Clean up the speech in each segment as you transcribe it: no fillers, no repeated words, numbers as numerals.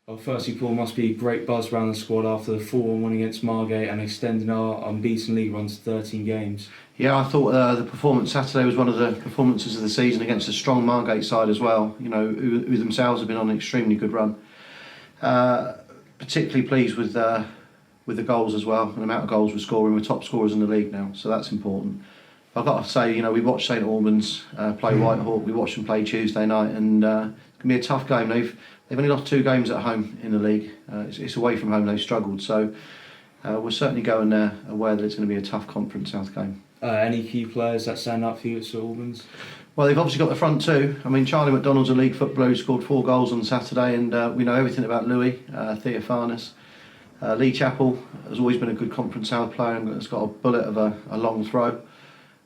Well, firstly, Paul, must be great buzz around the squad after the 4-1 win against Margate and extending our unbeaten league run to 13 games. Yeah, I thought the performance Saturday was one of the performances of the season against a strong Margate side as well. You know, who themselves have been on an extremely good run. Particularly pleased with the goals as well, and the amount of goals we're scoring. We're top scorers in the league now, so that's important. I've got to say, you know, we watched St Albans play Whitehawk. We watched them play Tuesday night, and it's gonna be a tough game. They've only lost 2 games at home in the league. It's away from home they've struggled, so we're certainly going there aware that it's going to be a tough Conference South game. Any key players that stand up for you at St Albans? Well, they've obviously got the front two. I mean, Charlie McDonald's a league footballer who scored 4 goals on Saturday, and we know everything about Louis Theophanis. Lee Chappell has always been a good Conference South player and has got a bullet of a long throw.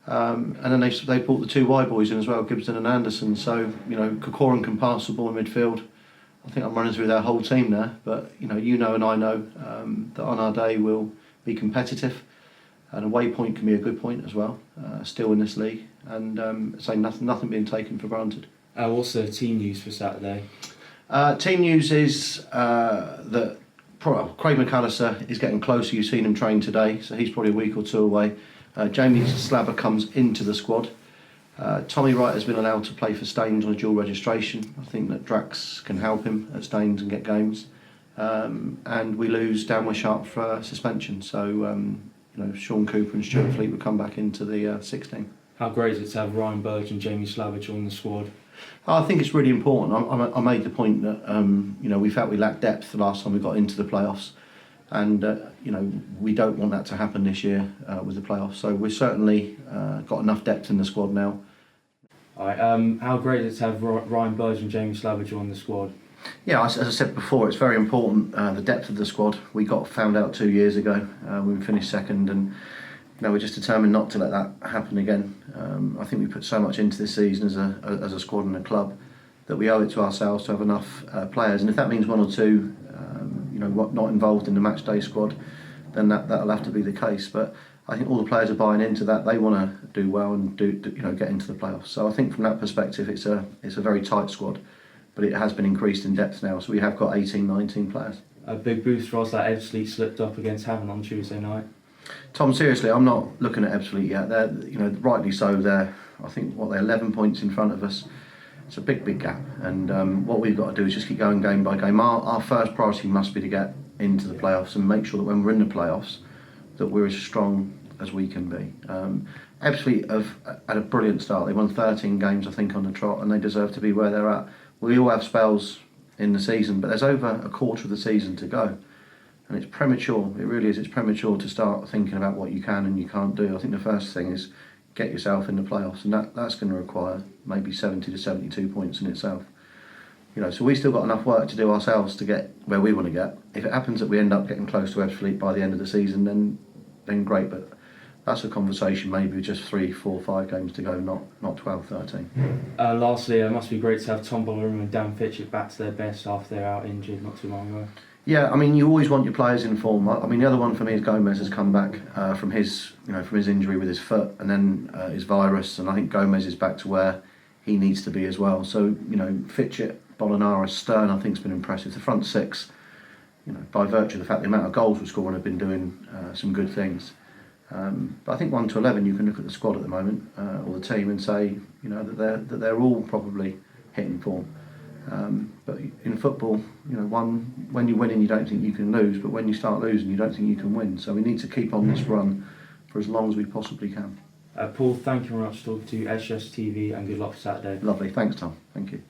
And then they brought the 2 wide boys in as well, Gibson and Anderson. So, you know, Corcoran can pass the ball in midfield. I think I'm running through their whole team there, but you know and I know that on our day we'll be competitive, and a waypoint can be a good point as well, still in this league, and say nothing being taken for granted. What's the team news for Saturday? Team news is that Craig McAllister is getting closer. You've seen him train today, so he's probably a week or 2 away. Jamie Slabber comes into the squad. Tommy Wright has been allowed to play for Staines on a dual registration. I think that Drax can help him at Staines and get games. And we lose Dan Wishart for suspension. So, you know, Sean Cooper and Stuart Fleet would come back into the 16. How great is it to have Ryan Burge and Jamie Slabber join the squad? I think it's really important. I made the point that, you know, we felt we lacked depth the last time we got into the playoffs. And, you know, we don't want that to happen this year with the playoffs. So we've certainly got enough depth in the squad now. All right, how great is it to have Ryan Burge and Jamie Slabber join the squad? Yeah, as I said before, it's very important, the depth of the squad. We got found out 2 years ago when we finished second, and you know, we're just determined not to let that happen again. I think we put so much into this season as a squad and a club that we owe it to ourselves to have enough players, and if that means 1 or 2 you know, not involved in the match day squad, then that'll have to be the case. But I think all the players are buying into that. They want to do well and you know, get into the playoffs. So I think from that perspective, it's a very tight squad, but it has been increased in depth now. So we have got 18, 19 players. A big boost for us that Ebbsfleet slipped up against Havant on Tuesday night. Tom, seriously, I'm not looking at Ebbsfleet yet. They're, you know, rightly so. They're, I think, they're 11 points in front of us. It's a big gap, and what we've got to do is just keep going game by game. Our first priority must be to get into the playoffs and make sure that when we're in the playoffs that we're as strong as we can be. Ebbsfleet have had a brilliant start. They won 13 games, I think, on the trot, and they deserve to be where they're at. We all have spells in the season, but there's over a quarter of the season to go, and it's premature. It really is. It's premature to start thinking about what you can and you can't do. I think the first thing is get yourself in the playoffs, and that's going to require maybe 70 to 72 points in itself. You know, so we've still got enough work to do ourselves to get where we want to get. If it happens that we end up getting close to Ebbsfleet by the end of the season, then great, but that's a conversation maybe with just 3, 4, 5 games to go, not 12, 13. Lastly, it must be great to have Tom Bollerum and Dan Fitchett back to their best after they're out injured not too long ago. Yeah, I mean, you always want your players in form. I mean, the other one for me is Gomez has come back from his injury with his foot, and then his virus, and I think Gomez is back to where he needs to be as well. So, you know, Fitchett, Bolinara, Stern, I think has been impressive. The front 6, you know, by virtue of the fact the amount of goals we're scoring, have been doing some good things. But I think 1 to 11, you can look at the squad at the moment or the team and say, you know, that they're all probably hitting form. But in football, you know, when you're winning, you don't think you can lose, but when you start losing, you don't think you can win. So we need to keep on this run for as long as we possibly can. Paul, thank you very much for talking to SUFCtv, and good luck for Saturday. Lovely, thanks Tom, thank you.